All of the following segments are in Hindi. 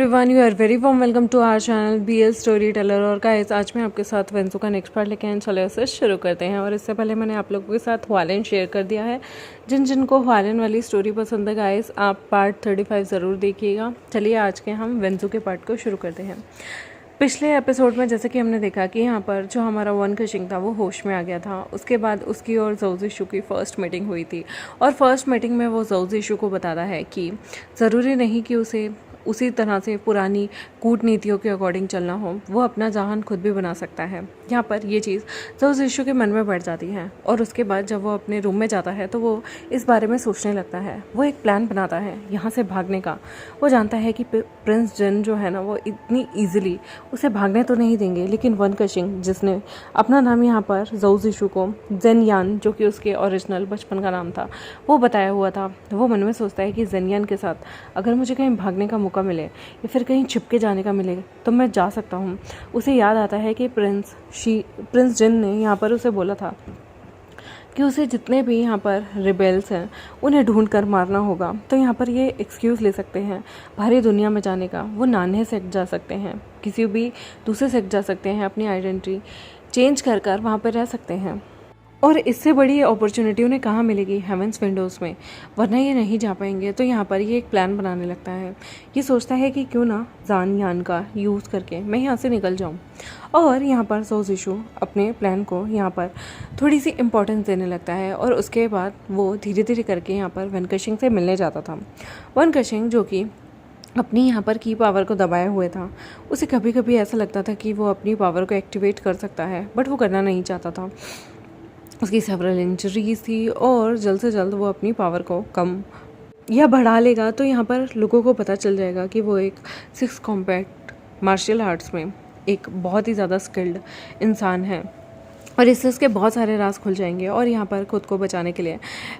Everyone, you are very warm welcome to our channel BL storyteller. और गाइस, आज मैं आपके साथ वेंसू का नेक्स्ट पार्ट लेके आए। चलो इसे शुरू करते हैं। और इससे पहले मैंने आप लोगों के साथ हवालेन शेयर कर दिया है। जिन जिनको हवालेन वाली स्टोरी पसंद है गाइस, आप पार्ट 35 ज़रूर देखिएगा। चलिए आज के हम वेंसू के पार्ट को शुरू करते हैं। पिछले एपिसोड में जैसे कि हमने देखा कि यहाँ पर जो हमारा वन कशिंग था वो होश में आ गया था। उसके बाद उसकी और जोजिशु की फ़र्स्ट मीटिंग हुई थी। और फर्स्ट मीटिंग में वो जोजिशु को बताता है कि ज़रूरी नहीं कि उसे उसी तरह से पुरानी कूटनीतियों के अकॉर्डिंग चलना हो, वो अपना जहान खुद भी बना सकता है। यहाँ पर ये चीज़ जोजिशु के मन में बैठ जाती है। और उसके बाद जब वो अपने रूम में जाता है तो वो इस बारे में सोचने लगता है। वो एक प्लान बनाता है यहाँ से भागने का। वो जानता है कि प्रिंस जिन जो है ना, वो इतनी ईजिली उसे भागने तो नहीं देंगे, लेकिन वन कशिंग जिसने अपना नाम यहाँ पर जोजिशु को जेनयान, जो कि उसके ओरिजिनल बचपन का नाम था, वो बताया हुआ था, वो मन में सोचता है कि जेनयान के साथ अगर मुझे कहीं भागने का मौका मिले या फिर कहीं छिपके जाने का मिले तो मैं जा सकता हूँ। उसे याद आता है कि प्रिंस जिन ने यहाँ पर उसे बोला था कि उसे जितने भी यहाँ पर रिबेल्स हैं उन्हें ढूंढ कर मारना होगा। तो यहाँ पर ये एक्सक्यूज़ ले सकते हैं बाहरी दुनिया में जाने का। वो नान्हे सेक्ट जा सकते हैं, किसी भी दूसरे सेक्ट जा सकते हैं, अपनी आइडेंटिटी चेंज कर कर वहाँ पर रह सकते हैं। और इससे बड़ी अपॉर्चुनिटी उन्हें कहाँ मिलेगी? हेवंस विंडोज़ में, वरना ये नहीं जा पाएंगे। तो यहाँ पर ये एक प्लान बनाने लगता है। ये सोचता है कि क्यों ना जान यान का यूज़ करके मैं यहाँ से निकल जाऊँ। और यहाँ पर जोजिशु अपने प्लान को यहाँ पर थोड़ी सी इम्पोर्टेंस देने लगता है। और उसके बाद वो धीरे धीरे करके यहाँ पर वन कशिंग से मिलने जाता था। वन कशिंग जो कि अपनी यहाँ पर की पावर को दबाए हुए था, उसे कभी कभी ऐसा लगता था कि वो अपनी पावर को एक्टिवेट कर सकता है, बट वो करना नहीं चाहता था। उसकी सेवरल इंजरीज थी और जल्द से जल्द वो अपनी पावर को कम या बढ़ा लेगा तो यहाँ पर लोगों को पता चल जाएगा कि वो एक 6 कॉम्बैट मार्शल आर्ट्स में एक बहुत ही ज़्यादा स्किल्ड इंसान है। और इससे उसके बहुत सारे राज खुल जाएंगे। और यहाँ पर खुद को बचाने के लिए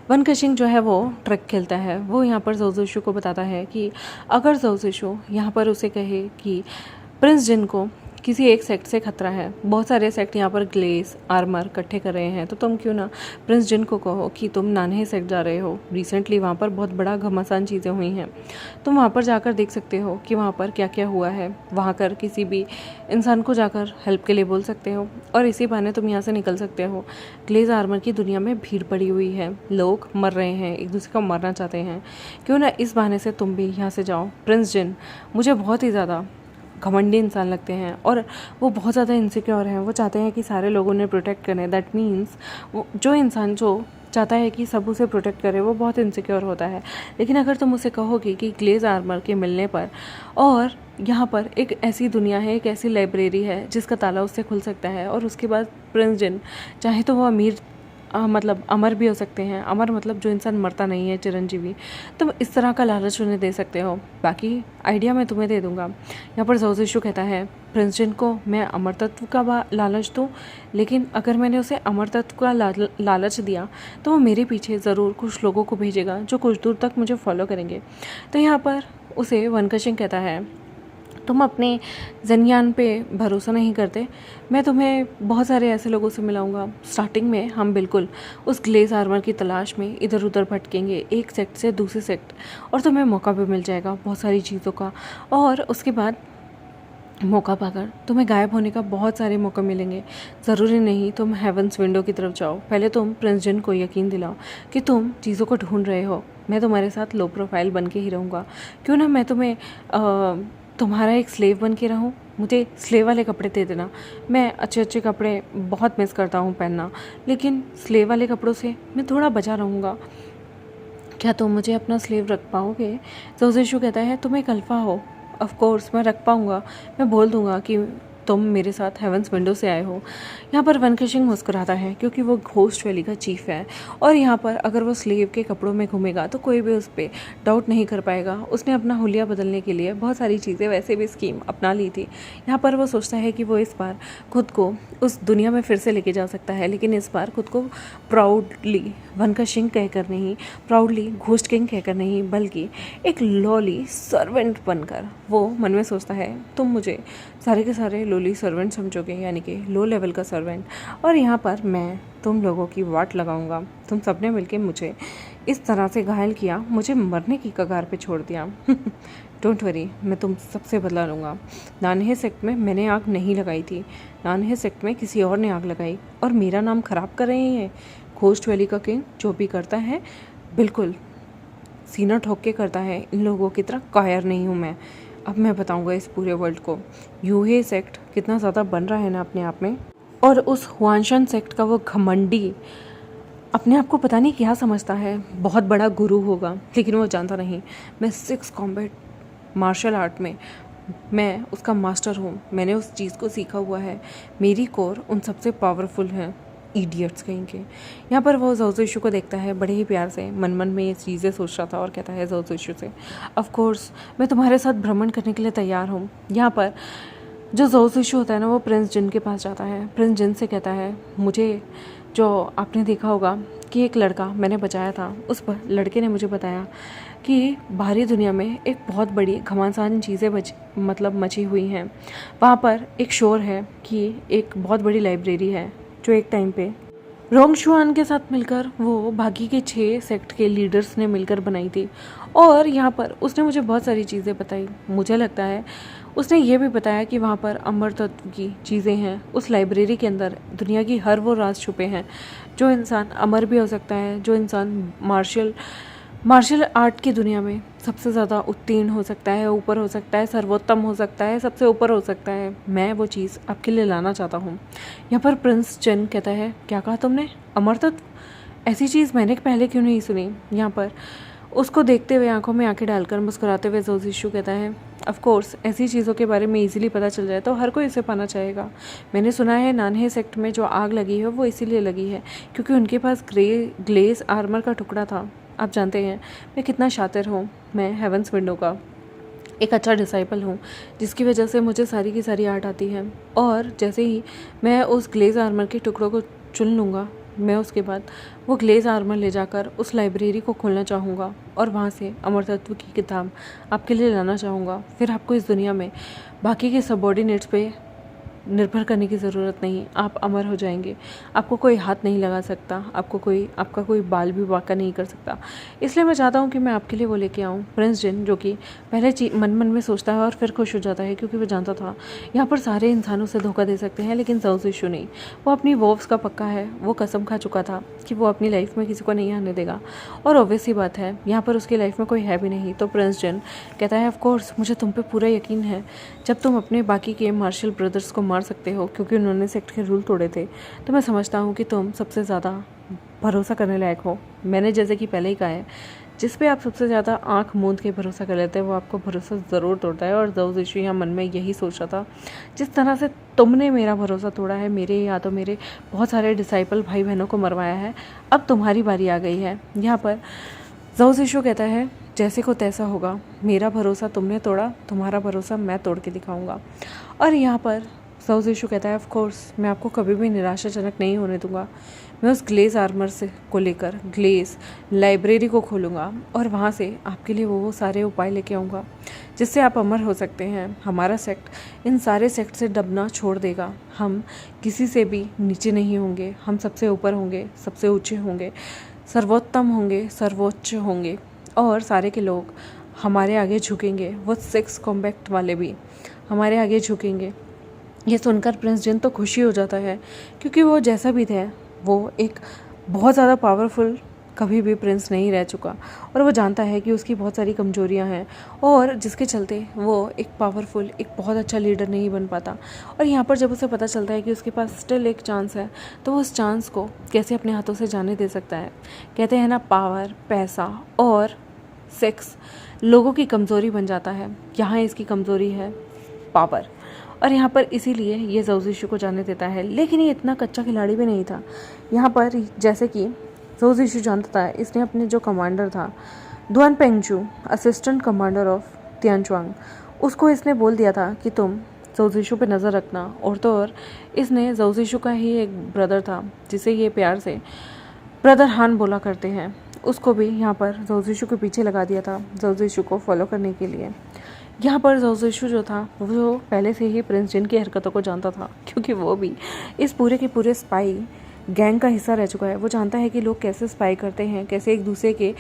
वन कशिंग जो है वो ट्रिक खेलता है। वो यहाँ पर जोजिशु को बताता है कि अगर जोजिशु यहाँ पर उसे कहे कि प्रिंस जिन को किसी एक सेक्ट से खतरा है, बहुत सारे सेक्ट यहाँ पर ग्लेस आर्मर इकट्ठे कर रहे हैं, तो तुम क्यों ना प्रिंस जिन को कहो कि तुम नान्हे सेक्ट जा रहे हो, रिसेंटली वहाँ पर बहुत बड़ा घमासान चीज़ें हुई हैं, तुम वहाँ पर जाकर देख सकते हो कि वहाँ पर क्या क्या हुआ है। वहाँ कर किसी भी इंसान को जाकर हेल्प के लिए बोल सकते हो और इसी बहाने तुम यहाँ से निकल सकते हो। ग्लेस आर्मर की दुनिया में भीड़ पड़ी हुई है, लोग मर रहे हैं, एक दूसरे को मारना चाहते हैं, क्यों ना इस बहाने से तुम भी यहाँ से जाओ। प्रिंस जिन मुझे बहुत ही ज़्यादा घमंडी इंसान लगते हैं और वो बहुत ज़्यादा इनसिक्योर हैं। वो चाहते हैं कि सारे लोगों ने प्रोटेक्ट करें। दैट मीन्स जो इंसान जो चाहता है कि सब उसे प्रोटेक्ट करे वो बहुत इनसिक्योर होता है। लेकिन अगर तुम उसे कहोगे कि ग्लेज आर्मर के मिलने पर और यहाँ पर एक ऐसी दुनिया है, एक ऐसी लाइब्रेरी है जिसका ताला उससे खुल सकता है, और उसके बाद प्रिंस जिन चाहे तो वो अमीर मतलब अमर भी हो सकते हैं। अमर मतलब जो इंसान मरता नहीं है, चिरंजीवी। तुम इस तरह का लालच उन्हें दे सकते हो। बाकी आइडिया मैं तुम्हें दे दूंगा। यहाँ पर जोजिशु कहता है प्रिंस जिन को मैं अमर तत्व का लालच दूँ, लेकिन अगर मैंने उसे अमर तत्व का लालच दिया तो वो मेरे पीछे ज़रूर कुछ लोगों को भेजेगा जो कुछ दूर तक मुझे फॉलो करेंगे। तो यहाँ पर उसे वन कशिंग कहता है तुम अपने जेनयान पे भरोसा नहीं करते, मैं तुम्हें बहुत सारे ऐसे लोगों से मिलाऊंगा। स्टार्टिंग में हम बिल्कुल उस ग्लेज आर्मर की तलाश में इधर उधर भटकेंगे, एक सेक्ट से दूसरे सेक्ट, और तुम्हें मौका भी मिल जाएगा बहुत सारी चीज़ों का। और उसके बाद मौका पाकर तुम्हें गायब होने का बहुत सारे मौके मिलेंगे। ज़रूरी नहीं तुम हेवंस विंडो की तरफ जाओ, पहले तुम प्रिंस जिन को यकीन दिलाओ कि तुम चीज़ों को ढूंढ रहे हो। मैं तुम्हारे साथ लो प्रोफाइल बन के ही रहूँगा, क्यों ना मैं तुम्हें तुम्हारा एक स्लेव बन के रहूँ। मुझे स्लेव वाले कपड़े दे देना। मैं अच्छे अच्छे कपड़े बहुत मिस करता हूँ पहनना, लेकिन स्लेव वाले कपड़ों से मैं थोड़ा बचा रहूँगा। क्या तुम मुझे अपना स्लेव रख पाओगे? जोजिशु कहता है तुम एक अल्फा हो, ऑफ कोर्स मैं रख पाऊँगा। मैं बोल दूँगा कि तुम मेरे साथ हेवंस विंडो से आए हो। यहाँ पर वन कशिंग मुस्कुराता है क्योंकि वो घोस्ट वैली का चीफ है, और यहाँ पर अगर वो स्लेव के कपड़ों में घूमेगा तो कोई भी उस पर डाउट नहीं कर पाएगा। उसने अपना हुलिया बदलने के लिए बहुत सारी चीज़ें वैसे भी स्कीम अपना ली थी। यहाँ पर वो सोचता है कि वो इस बार खुद को उस दुनिया में फिर से लेके जा सकता है, लेकिन इस बार खुद को प्राउडली वन कशिंग कहकर नहीं, प्राउडली घोस्ट किंग कहकर नहीं, बल्कि एक लॉली सर्वेंट बनकर वो मन में सोचता है तुम मुझे सारे के सारे लोली सर्वेंट समझोगे, यानी कि लो लेवल का सर्वेंट, और यहाँ पर मैं तुम लोगों की वाट लगाऊंगा। तुम सबने मिलके मुझे इस तरह से घायल किया, मुझे मरने की कगार पे छोड़ दिया। डोंट वरी, मैं तुम सबसे बदला लूँगा। नानहे सेक्ट में मैंने आग नहीं लगाई थी, नानहे सेक्ट में किसी और ने आग लगाई और मेरा नाम ख़राब कर रहे हैं। घोस्ट वैली का किंग जो भी करता है बिल्कुल सीना ठोक के करता है, इन लोगों की तरह कायर नहीं हूँ मैं। अब मैं बताऊँगा इस पूरे वर्ल्ड को यूहे सेक्ट कितना ज़्यादा बन रहा है ना अपने आप में, और उस हुआनशन सेक्ट का वो घमंडी अपने आप को पता नहीं क्या समझता है, बहुत बड़ा गुरु होगा, लेकिन वो जानता नहीं मैं 6 कॉम्बैट मार्शल आर्ट में मैं उसका मास्टर हूँ। मैंने उस चीज़ को सीखा हुआ है। मेरी कोर उन सबसे पावरफुल है। इडियट्स कहीं के। यहाँ पर वो ज़ोज़ोशु को देखता है बड़े ही प्यार से, मन मन में ये चीज़ें सोच रहा था और कहता है ज़ोज़ोशु से, ऑफ कोर्स मैं तुम्हारे साथ भ्रमण करने के लिए तैयार हूँ। यहाँ पर जो ज़ोज़ोशु होता है ना, वो प्रिंस जिन के पास जाता है। प्रिंस जिन से कहता है, मुझे जो आपने देखा होगा कि एक लड़का मैंने बचाया था, उस लड़के ने मुझे बताया कि बाहरी दुनिया में एक बहुत बड़ी घमासान चीज़ें मची हुई हैं। वहाँ पर एक शोर है कि एक बहुत बड़ी लाइब्रेरी है जो एक टाइम पे रोंगशुआन के साथ मिलकर वो बाकी के 6 सेक्ट के लीडर्स ने मिलकर बनाई थी। और यहाँ पर उसने मुझे बहुत सारी चीज़ें बताई। मुझे लगता है उसने ये भी बताया कि वहाँ पर अमर तत्व की चीज़ें हैं। उस लाइब्रेरी के अंदर दुनिया की हर वो राज छुपे हैं। जो इंसान अमर भी हो सकता है, जो इंसान मार्शल आर्ट की दुनिया में सबसे ज़्यादा उत्तीर्ण हो सकता है, ऊपर हो सकता है, सर्वोत्तम हो सकता है, सबसे ऊपर हो सकता है। मैं वो चीज़ आपके लिए लाना चाहता हूँ। यहाँ पर प्रिंस चेन कहता है, क्या कहा तुमने? अमर तत्व? ऐसी चीज़ मैंने पहले क्यों नहीं सुनी? यहाँ पर उसको देखते हुए आंखों में आंखें डालकर मुस्कुराते हुए ज़ोज़ोशु कहता है, ऑफ कोर्स ऐसी चीज़ों के बारे में इजीली पता चल जाए तो हर कोई इसे पाना चाहेगा। मैंने सुना है नानहे सेक्ट में जो आग लगी है वो इसीलिए लगी है क्योंकि उनके पास ग्लेस आर्मर का टुकड़ा था। आप जानते हैं मैं कितना शातिर हूँ। मैं हेवंस विंडो का एक अच्छा डिसाइपल हूँ, जिसकी वजह से मुझे सारी की सारी आर्ट आती है। और जैसे ही मैं उस ग्लेज आर्मर के टुकड़ों को चुन लूँगा, मैं उसके बाद वो ग्लेज आर्मर ले जाकर उस लाइब्रेरी को खोलना चाहूँगा और वहाँ से अमर तत्व की किताब आपके लिए लाना चाहूँगा। फिर आपको इस दुनिया में बाकी के सबऑर्डिनेट्स पे निर्भर करने की ज़रूरत नहीं। आप अमर हो जाएंगे। आपको कोई हाथ नहीं लगा सकता, आपका कोई बाल भी वाका नहीं कर सकता। इसलिए मैं चाहता हूँ कि मैं आपके लिए वो लेके आऊँ। प्रिंस जिन जो कि पहले मन मन में सोचता है और फिर खुश हो जाता है क्योंकि वो जानता था यहाँ पर सारे इंसानों से धोखा दे सकते हैं, लेकिन ज़ोज़ोशु नहीं। वो अपनी वोव्स का पक्का है। वो कसम खा चुका था कि वो अपनी लाइफ में किसी को नहीं आने देगा। और ऑब्वियस ही बात है, यहाँ पर उसकी लाइफ में कोई है भी नहीं। तो प्रिंस जिन कहता है, ऑफ कोर्स मुझे तुम पे पूरा यकीन है। जब तुम अपने बाकी के मार्शल ब्रदर्स को मार सकते हो क्योंकि उन्होंने सेक्ट के रूल तोड़े थे, तो मैं समझता हूँ कि तुम सबसे ज़्यादा भरोसा करने लायक हो। मैंने जैसे कि पहले ही कहा है, जिस पे आप सबसे ज़्यादा आंख मूंद के भरोसा कर लेते हैं वो आपको भरोसा ज़रूर तोड़ता है। और ज़ोज़ोशु यहाँ मन में यही सोच रहा था, जिस तरह से तुमने मेरा भरोसा तोड़ा है, मेरे या तो मेरे बहुत सारे डिसाइपल भाई बहनों को मरवाया है, अब तुम्हारी बारी आ गई है। यहाँ पर ज़ोज़ोशु कहता है, जैसे को तैसा होगा। मेरा भरोसा तुमने तोड़ा, तुम्हारा भरोसा मैं तोड़ के दिखाऊंगा। और यहाँ पर ज़ोज़ोशु कहता है, ऑफ कोर्स मैं आपको कभी भी निराशाजनक नहीं होने दूंगा। मैं उस ग्लेज आर्मर से को लेकर ग्लेज लाइब्रेरी को खोलूँगा और वहाँ से आपके लिए वो सारे उपाय लेके आऊँगा जिससे आप अमर हो सकते हैं। हमारा सेक्ट इन सारे सेक्ट से दबना छोड़ देगा। हम किसी से भी नीचे नहीं होंगे, हम सबसे ऊपर होंगे, सबसे ऊँचे होंगे, सर्वोत्तम होंगे, सर्वोच्च होंगे और सारे के लोग हमारे आगे झुकेंगे। वो 6 कॉम्बैट वाले भी हमारे आगे झुकेंगे। ये सुनकर प्रिंस जिन तो खुशी हो जाता है क्योंकि वो जैसा भी थे वो एक बहुत ज़्यादा पावरफुल कभी भी प्रिंस नहीं रह चुका और वो जानता है कि उसकी बहुत सारी कमजोरियां हैं और जिसके चलते वो एक पावरफुल, एक बहुत अच्छा लीडर नहीं बन पाता। और यहाँ पर जब उसे पता चलता है कि उसके पास स्टिल एक चांस है, तो वो उस चांस को कैसे अपने हाथों से जाने दे सकता है। कहते हैं ना, पावर, पैसा और सेक्स लोगों की कमज़ोरी बन जाता है। यहाँ इसकी कमज़ोरी है पावर, और यहाँ पर इसीलिए ये ज़ोज़ोशु को जाने देता है। लेकिन ये इतना कच्चा खिलाड़ी भी नहीं था। यहाँ पर जैसे कि ज़ोज़ोशु जानता था, इसने अपने जो कमांडर था दुआन पेंगचू, असिस्टेंट कमांडर ऑफ तियानचुआंग, उसको इसने बोल दिया था कि तुम ज़ोज़ोशु पे नज़र रखना। और तो और इसने ज़ोज़ोशु का ही एक ब्रदर था जिसे ये प्यार से ब्रदर हान बोला करते हैं, उसको भी यहाँ पर ज़ोज़ोशु के पीछे लगा दिया था ज़ोज़ोशु को फॉलो करने के लिए। यहाँ पर ज़ोज़ोशु जो था वो पहले से ही प्रिंस जिन की हरकतों को जानता था क्योंकि वो भी इस पूरे के पूरे स्पाई गैंग का हिस्सा रह चुका है। वो जानता है कि लोग कैसे स्पाई करते हैं, कैसे एक दूसरे के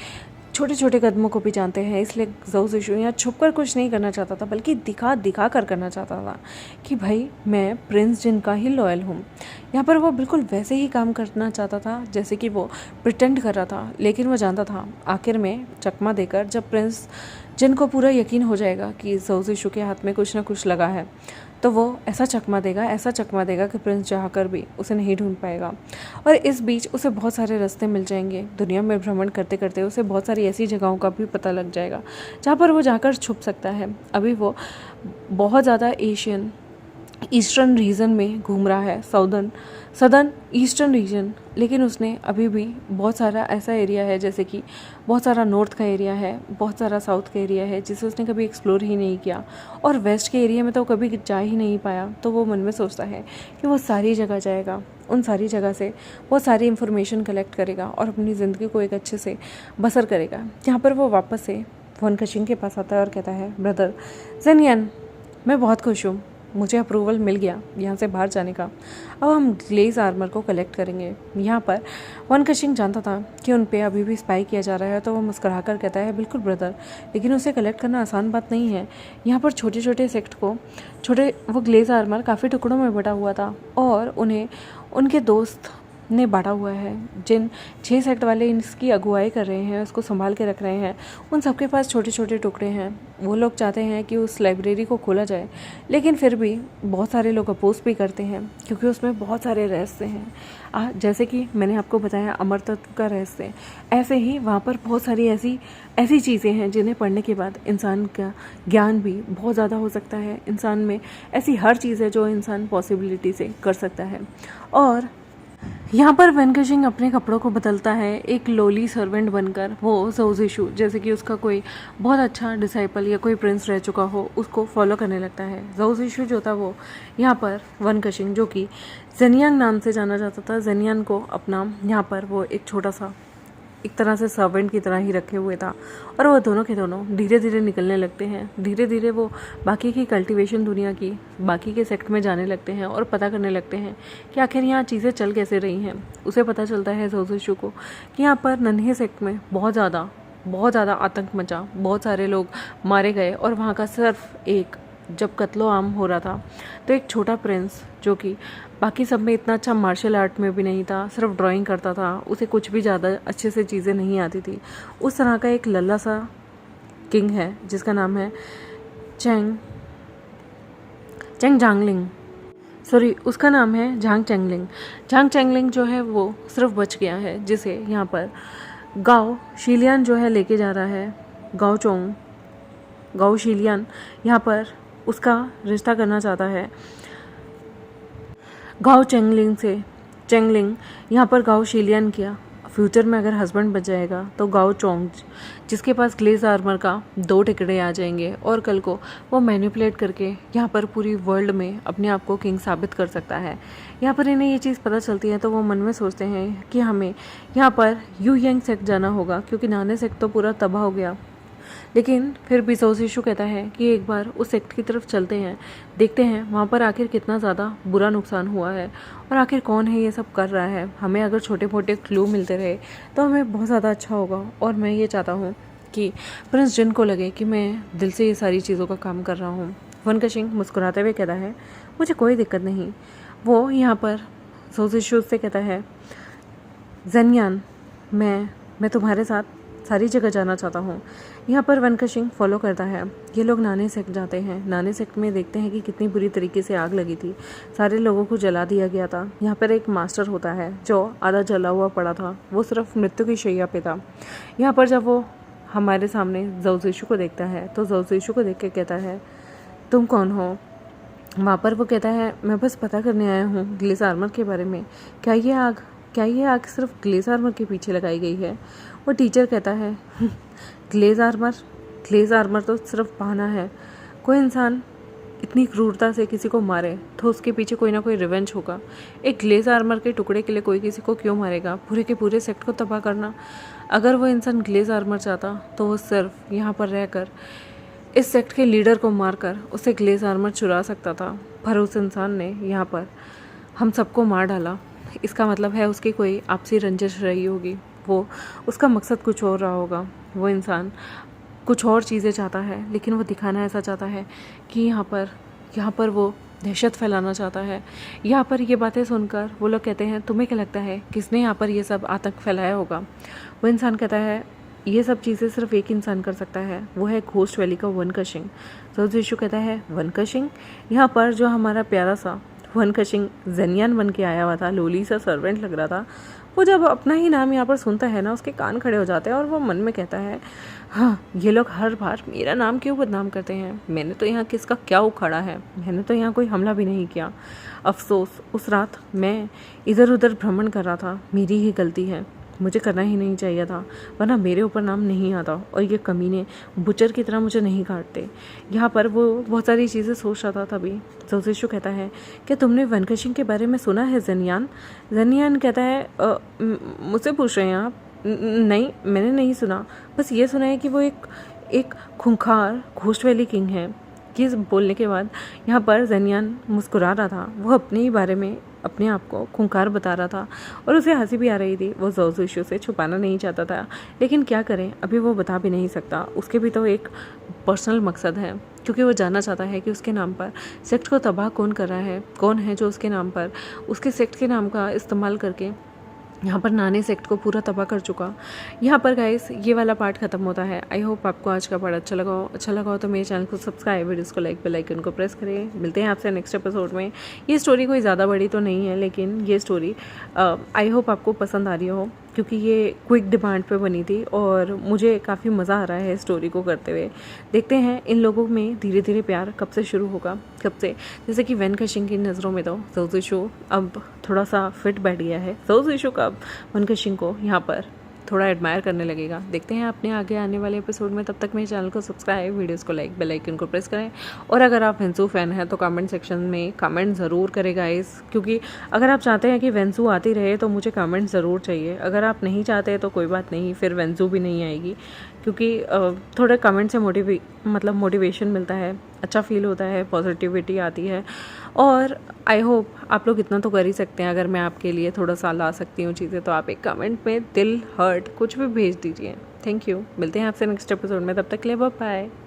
छोटे छोटे कदमों को भी जानते हैं। इसलिए ज़ाओ ज़िशु यहाँ छुप कर कुछ नहीं करना चाहता था, बल्कि दिखा कर करना चाहता था कि भाई मैं प्रिंस जिन का ही लॉयल हूँ। यहाँ पर वो बिल्कुल वैसे ही काम करना चाहता था जैसे कि वो प्रिटेंड कर रहा था, लेकिन वो जानता था आखिर में चकमा देकर जब प्रिंस जिन को पूरा यकीन हो जाएगा कि ज़ाओ ज़िशु के हाथ में कुछ ना कुछ लगा है, तो वो ऐसा चकमा देगा कि प्रिंस चाहकर भी उसे नहीं ढूंढ पाएगा। और इस बीच उसे बहुत सारे रास्ते मिल जाएंगे। दुनिया में भ्रमण करते करते उसे बहुत सारी ऐसी जगहों का भी पता लग जाएगा जहाँ पर वो जाकर छुप सकता है। अभी वो बहुत ज़्यादा ईस्टर्न रीजन में घूम रहा है, सदर्न ईस्टर्न रीजन, लेकिन उसने अभी भी बहुत सारा ऐसा एरिया है, जैसे कि बहुत सारा नॉर्थ का एरिया है, बहुत सारा साउथ का एरिया है जिसे उसने कभी एक्सप्लोर ही नहीं किया, और वेस्ट के एरिया में तो कभी जा ही नहीं पाया। तो वो मन में सोचता है कि वो सारी जगह जाएगा, उन सारी जगह से वो सारी इन्फॉर्मेशन कलेक्ट करेगा और अपनी ज़िंदगी को एक अच्छे से बसर करेगा। यहाँ पर वो वापस से वन कशिंग के पास आता है और कहता है, ब्रदर ज़ेनियन, मैं बहुत खुश हूँ, मुझे अप्रूवल मिल गया यहाँ से बाहर जाने का। अब हम ग्लेज आर्मर को कलेक्ट करेंगे। यहाँ पर वन कशिंग जानता था कि उन पे अभी भी स्पाई किया जा रहा है, तो वो मुस्कुरा कर कहता है, बिल्कुल ब्रदर, लेकिन उसे कलेक्ट करना आसान बात नहीं है। यहाँ पर छोटे छोटे सेक्ट को वो ग्लेज आर्मर काफ़ी टुकड़ों में बटा हुआ था और उन्हें उनके दोस्त ने बांटा हुआ है। जिन 6 सेक्ट वाले इसकी अगुवाई कर रहे हैं, उसको संभाल के रख रहे हैं, उन सबके पास छोटे छोटे टुकड़े हैं। वो लोग चाहते हैं कि उस लाइब्रेरी को खोला जाए, लेकिन फिर भी बहुत सारे लोग अपोज भी करते हैं क्योंकि उसमें बहुत सारे रहस्य हैं। जैसे कि मैंने आपको बताया अमर तत्व का रहस्य, ऐसे ही वहाँ पर बहुत सारी ऐसी चीज़ें हैं जिन्हें पढ़ने के बाद इंसान का ज्ञान भी बहुत ज़्यादा हो सकता है। इंसान में ऐसी हर चीज़ है जो इंसान पॉसिबिलिटी से कर सकता है। और यहाँ पर वन कशिंग अपने कपड़ों को बदलता है एक लोली सर्वेंट बनकर। वो ज़ाओ ज़िशु, जैसे कि उसका कोई बहुत अच्छा डिसाइपल या कोई प्रिंस रह चुका हो, उसको फॉलो करने लगता है। ज़ाओ ज़िशु जो था वो यहाँ पर वन कशिंग, जो कि ज़ेनियान नाम से जाना जाता था, ज़ेनियान को अपना यहाँ पर वो एक छोटा सा एक तरह से सर्वेंट की तरह ही रखे हुए था। और वो दोनों के दोनों धीरे धीरे निकलने लगते हैं। धीरे धीरे वो बाकी की कल्टीवेशन दुनिया की बाकी के सेक्ट में जाने लगते हैं और पता करने लगते हैं कि आखिर यहाँ चीज़ें चल कैसे रही हैं। उसे पता चलता है ज़ाओ ज़िशु को कि यहाँ पर नन्हे सेक्ट में बहुत ज़्यादा आतंक मचा, बहुत सारे लोग मारे गए। और वहाँ का सिर्फ एक, जब कत्लो आम हो रहा था, तो एक छोटा प्रिंस जो कि बाकी सब में इतना अच्छा मार्शल आर्ट में भी नहीं था, सिर्फ ड्राइंग करता था, उसे कुछ भी ज़्यादा अच्छे से चीज़ें नहीं आती थी, उस तरह का एक लल्ला सा किंग है जिसका नाम है चेंग जांगलिंग। उसका नाम है झांग चैंगलिंग जो है वो सिर्फ बच गया है, जिसे यहाँ पर गाओ शीलियान जो है लेके जा रहा है। गाओ शीलियान यहाँ पर उसका रिश्ता करना चाहता है गाओ चेंगलिंग यहाँ पर गाओ शीलियान किया। फ्यूचर में अगर हस्बैंड बच जाएगा तो गाओ चोंग, जिसके पास ग्लेज आर्मर का 2 टिकड़े आ जाएंगे, और कल को वो मैनिपुलेट करके यहाँ पर पूरी वर्ल्ड में अपने आप को किंग साबित कर सकता है। यहाँ पर इन्हें ये चीज़ पता चलती है तो वो मन में सोचते हैं कि हमें यहाँ पर यू यंग सेक्ट जाना होगा, क्योंकि नाने सेक्ट तो पूरा तबाह हो गया। लेकिन फिर भी ज़ाओ ज़िशु कहता है कि एक बार उस सेक्ट की तरफ चलते हैं, देखते हैं वहाँ पर आखिर कितना ज़्यादा बुरा नुकसान हुआ है और आखिर कौन है ये सब कर रहा है। हमें अगर छोटे मोटे क्लू मिलते रहे तो हमें बहुत ज़्यादा अच्छा होगा। और मैं ये चाहता हूँ कि प्रिंस जिन को लगे कि मैं दिल से ये सारी चीज़ों का काम कर रहा हूँ। वन कशिंग मुस्कुराते हुए कहता है, मुझे कोई दिक्कत नहीं। वो यहाँ पर ज़ाओ ज़िशु से कहता है, ज़ेनियान, मैं तुम्हारे साथ सारी जगह जाना चाहता हूँ। यहाँ पर वन कशिंग फॉलो करता है। ये लोग नाने सेक्ट जाते हैं। नाने सेक्ट में देखते हैं कि कितनी बुरी तरीके से आग लगी थी, सारे लोगों को जला दिया गया था। यहाँ पर एक मास्टर होता है जो आधा जला हुआ पड़ा था, वो सिर्फ मृत्यु की शैया पे था। यहाँ पर जब वो हमारे सामने ज़ाओ ज़िशु को देखता है तो ज़ाओ ज़िशु को देख के कहता है, तुम कौन हो? वहाँ पर वो कहता है, मैं बस पता करने आया हूँ ग्लेज आर्मर के बारे में। क्या ये आग सिर्फ ग्लेज आर्मर के पीछे लगाई गई है? वो टीचर कहता है, ग्लेज आर्मर तो सिर्फ बहाना है। कोई इंसान इतनी क्रूरता से किसी को मारे तो उसके पीछे कोई ना कोई रिवेंज होगा। एक ग्लेज आर्मर के टुकड़े के लिए कोई किसी को क्यों मारेगा? पूरे के पूरे सेक्ट को तबाह करना। अगर वो इंसान ग्लेज आर्मर चाहता तो वो सिर्फ यहाँ पर रहकर इस सेक्ट के लीडर को मारकर उसे ग्लेज आर्मर चुरा सकता था, पर उस इंसान ने यहाँ पर हम सबको मार डाला। इसका मतलब है उसकी कोई आपसी रंजिश रही होगी, वो उसका मकसद कुछ और रहा होगा। वो इंसान कुछ और चीज़ें चाहता है, लेकिन वो दिखाना ऐसा चाहता है कि यहाँ पर वो दहशत फैलाना चाहता है। यहाँ पर ये बातें सुनकर वो लोग कहते हैं, तुम्हें क्या लगता है किसने यहाँ पर ये सब आतंक फैलाया होगा? वो इंसान कहता है, ये सब चीज़ें सिर्फ एक इंसान कर सकता है, वो है घोस्ट वैली का वनकशिंग। तो जिशु कहता है, वनकशिंग? यहाँ पर जो हमारा प्यारा सा वनकशिंग ज़ेनियान बन के आया हुआ था, लोली सा सर्वेंट लग रहा था, वो जब अपना ही नाम यहाँ पर सुनता है ना, उसके कान खड़े हो जाते हैं और वो मन में कहता है, हाँ, ये लोग हर बार मेरा नाम क्यों बदनाम करते हैं? मैंने तो यहाँ किसका क्या उखाड़ा है? मैंने तो यहाँ कोई हमला भी नहीं किया। अफसोस, उस रात मैं इधर उधर भ्रमण कर रहा था, मेरी ही गलती है, मुझे करना ही नहीं चाहिए था, वरना मेरे ऊपर नाम नहीं आता और ये कमीने बुचर की तरह मुझे नहीं काटते। यहाँ पर वो बहुत सारी चीज़ें सोच रहा था। तभी जोसेशु कहता है, क्या तुमने वनकशिंग के बारे में सुना है ज़ेनियान? ज़ेनियान कहता है, मुझसे पूछ रहे हैं आप? नहीं, मैंने नहीं सुना, बस ये सुना है कि वो एक खूंखार घोस्ट वैली किंग है। ये बोलने के बाद यहाँ पर ज़ेनियान मुस्कुरा रहा था, वो अपने ही बारे में अपने आप को खूंखार बता रहा था और उसे हंसी भी आ रही थी। वो जोसेशु से छुपाना नहीं चाहता था, लेकिन क्या करें, अभी वो बता भी नहीं सकता। उसके भी तो एक पर्सनल मकसद है, क्योंकि वो जानना चाहता है कि उसके नाम पर सेक्ट को तबाह कौन कर रहा है, कौन है जो उसके नाम पर, उसके सेक्ट के नाम का इस्तेमाल करके यहाँ पर नाने सेक्ट को पूरा तबाह कर चुका। यहाँ पर गाइस ये वाला पार्ट खत्म होता है। आई होप आपको आज का पार्ट अच्छा लगा हो तो मेरे चैनल को सब्सक्राइब, वीडियोस को लाइक, बेल आइकन को प्रेस करें। मिलते हैं आपसे नेक्स्ट एपिसोड में। ये स्टोरी कोई ज़्यादा बड़ी तो नहीं है, लेकिन ये स्टोरी आई होप आपको पसंद आ रही हो, क्योंकि ये क्विक डिमांड पे बनी थी और मुझे काफ़ी मज़ा आ रहा है स्टोरी को करते हुए। देखते हैं इन लोगों में धीरे धीरे प्यार कब से शुरू होगा, कब से। जैसे कि वनकशिंग की नज़रों में तो जोसेशु अब थोड़ा सा फिट बैठ गया है। जोसेशु का वनकशिंग को यहाँ पर थोड़ा एडमायर करने लगेगा। देखते हैं अपने आगे आने वाले एपिसोड में। तब तक मेरे चैनल को सब्सक्राइब, वीडियोस को लाइक, बेल आइकन को प्रेस करें। और अगर आप वेंसू फ़ैन हैं तो कमेंट सेक्शन में कमेंट ज़रूर करें गाइस, क्योंकि अगर आप चाहते हैं कि वेंसू आती रहे तो मुझे कमेंट ज़रूर चाहिए। अगर आप नहीं चाहते तो कोई बात नहीं, फिर वेंसू भी नहीं आएगी, क्योंकि थोड़े कमेंट से मोटिवेशन मिलता है, अच्छा फील होता है, पॉजिटिविटी आती है। और आई होप आप लोग इतना तो कर ही सकते हैं। अगर मैं आपके लिए थोड़ा सा ला सकती हूँ चीज़ें, तो आप एक कमेंट में दिल, हर्ट कुछ भी भेज दीजिए। Thank you. मिलते हैं आपसे नेक्स्ट एपिसोड में, तब तक के लिए बाय बाय।